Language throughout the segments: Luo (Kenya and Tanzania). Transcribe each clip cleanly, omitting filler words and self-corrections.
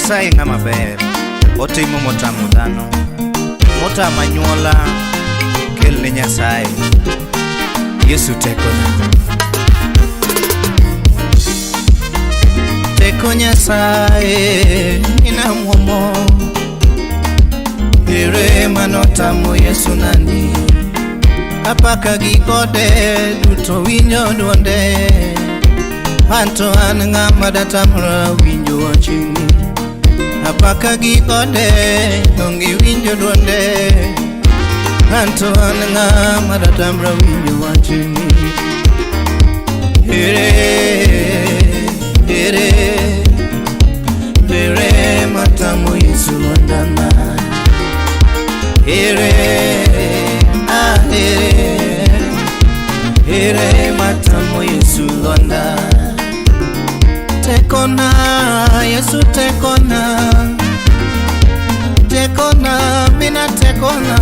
Nyasaye ng'ama ber, otimo motamo dhano, motamo nyuola, kel ne Nyasaye. Yesu tekona. Teko Nyasaye inamuomo, ere manotamo Yesu nani, apaka gikode duto winjo duonde, anto an ng'ama datamra winjo wachini, apaka gikode onge winjo duonde, anto an ng'ama datamra winjo wachini. Ere matamo Yesu ondana, ere matamo Yesu ondana. Tekona Yesu tekona, tekona mina tekona,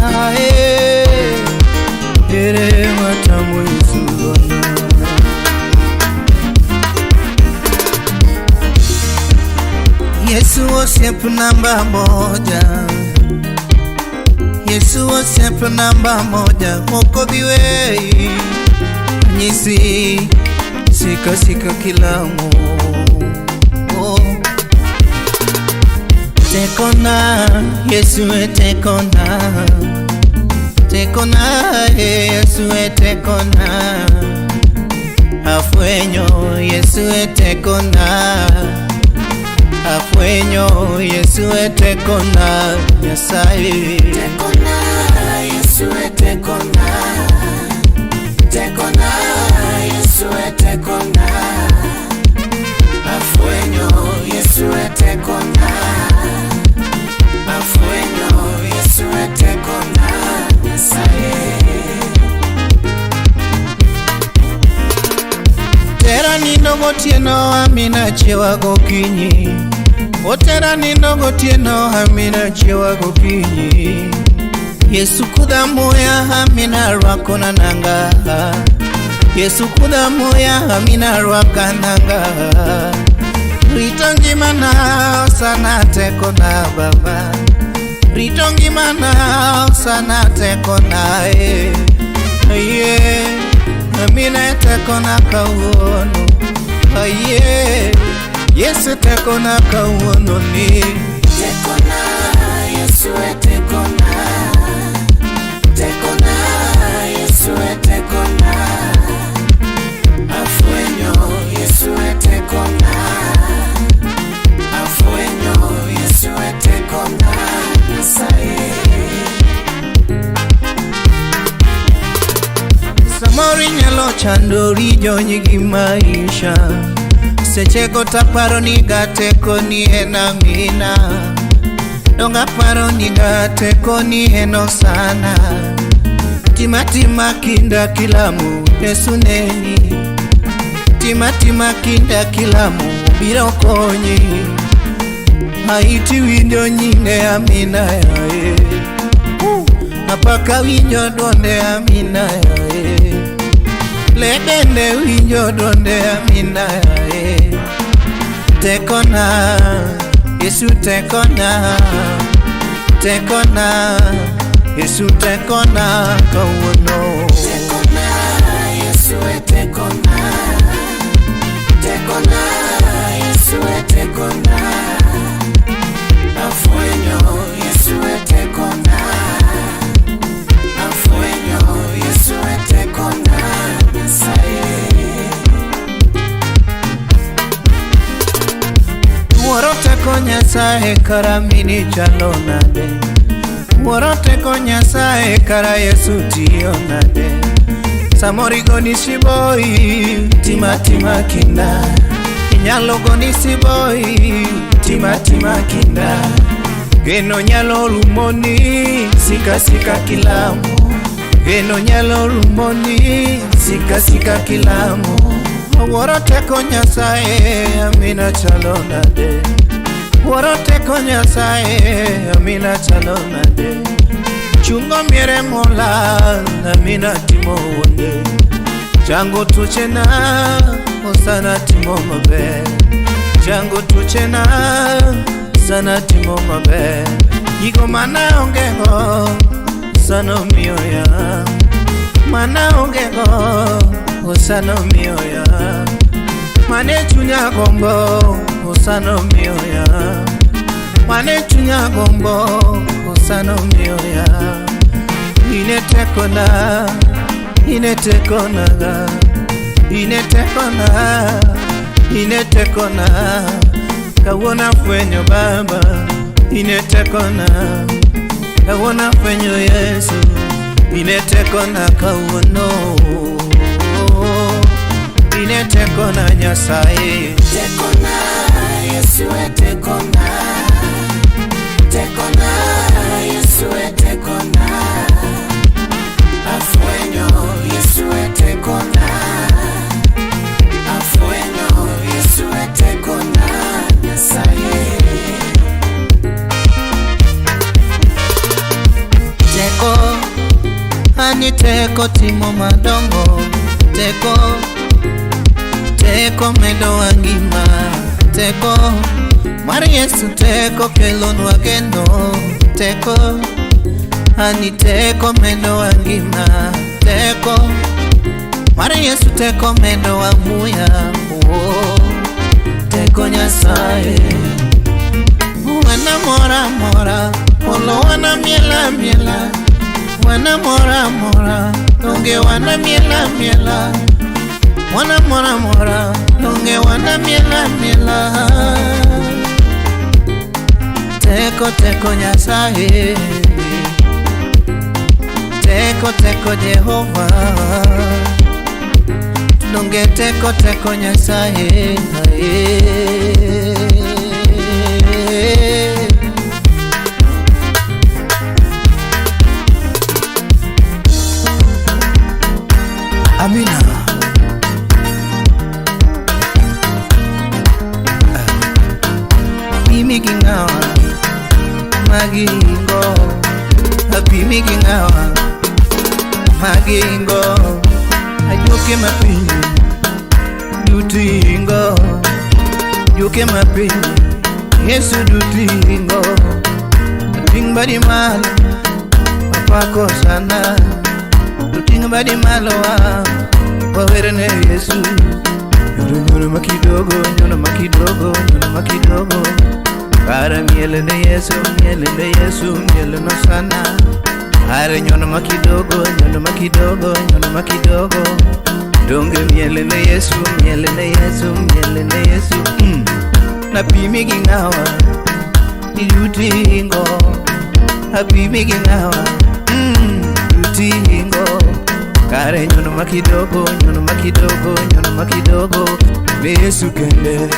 ere matamo Yesu ondana. Yesu osiep namba moja, Yesu osiep namba moja, moko biwei nyisi sika sika kilamu. Tekona Yesu tekona, tekona Yesu tekona, afwenyo Yesu tekona, afwenyo Yesu tekona. Nyasaye tekona, Yesu tekona, tekona Yesu tekona, afwenyo Yesu tekona, afwenyo Yesu tekona. Nyasaye tera nindo gotieno amina chewa gokinyi, otera nindo gotieno amina chewa gokinyi. Yesu kuda moya amina rwakona nanga, Yesu kuda moya amina rwakananga. Ritongi mana sana tekona baba, ritongi mana sana tekona amina tekona kauono, Yesu tekona kauono ni. tekona, Yesu tekona, tekona Yesu tekona, afwenyo Yesu tekona, afwenyo Yesu tekona. Nyasaye samori nyalo chandori jonyi gi maisha, sechego taparo ni gateko ni en amina, donga paro ni gateko ni eno sana, timatima kinda kilamu Yesu neni, timatima kinda kilamu biro konyi, haiti winjo nyine amina yae, apaka winjo donde amina yae, ledende winjo donde amina yae. Tekona Yesu tekona, tekona Yesu tekona kauono. tekona, Yesu tekona, tekona Yesu tekona, afwenyo Yesu tekona, afwenyo Yesu tekona. Nyasaye Muoro teko Nyasaye kara mini chalo nade, muoro teko Nyasaye kara Yesu tiyo nade. Samori goni siboi timatima kinda, inyalo goni siboi timatima kinda. Geno nyalo rumoni sika sika kilamu, geno nyalo rumoni sika sika kilamu. Muoro teko Nyasaye amina chalo nade, muoro teko Nyasaye amina chalo nade. Chungo miere mola amina timo wonde, chango tuchena osana timo maber, chango tuchena sana timo maber. Gigo mana ongego sana miyo ya, mana ongego sana miyo ya, mane chunya gombo sana miyo ya, mane chunya gombo sana miyo ya. Ine tekona, ine tekona ga, ine tekona, ine tekona. Kawona fwenyo Baba, ine tekona. Kawona fwenyo Yesu, ine tekona kawono. Ine tekona Nyasaye. Tekona, Yesu tekona. Tekona, Yesu tekona. Afwenyo, Yesu tekona. Afwenyo, Yesu tekona. Nyasaye. Teko, ani teko timo madongo. Teko, teko medo angima. Teko, mari Yesu teko kelo nwageno. Teko, ani teko medo angima. Teko, mari Yesu teko medo amuya. Teko Nyasaye. Wana mora mora, olo wana miela miela. Wana mora mora, donge wana miela miela. Wana mora mora, donge wana miela miela. Teko teko Nyasaye. Teko teko Jehova. Donge teko teko Nyasaye. Amina. Pimigingawa magingo, pimigingawa magingo. Ajoke mapinyi dutingo, joke mapinyi Yesu dutingo. Duting badi malo apako sana, duting badi malo wawerene Yesu. Nyono makidogo, nyono makidogo, nyono makidogo. Para mielene Yesu, mielene Yesu, mielene sana. Are nyono makidogo, nyono makidogo, nyono makidogo. Donge mielene Yesu, mielene Yesu, mielene Yesu. Na pimi gingawa, yutingo. Apimi gingawa, yutingo. Kare nyono makidogo, nyono makidogo, nyono makidogo. Yesu kende.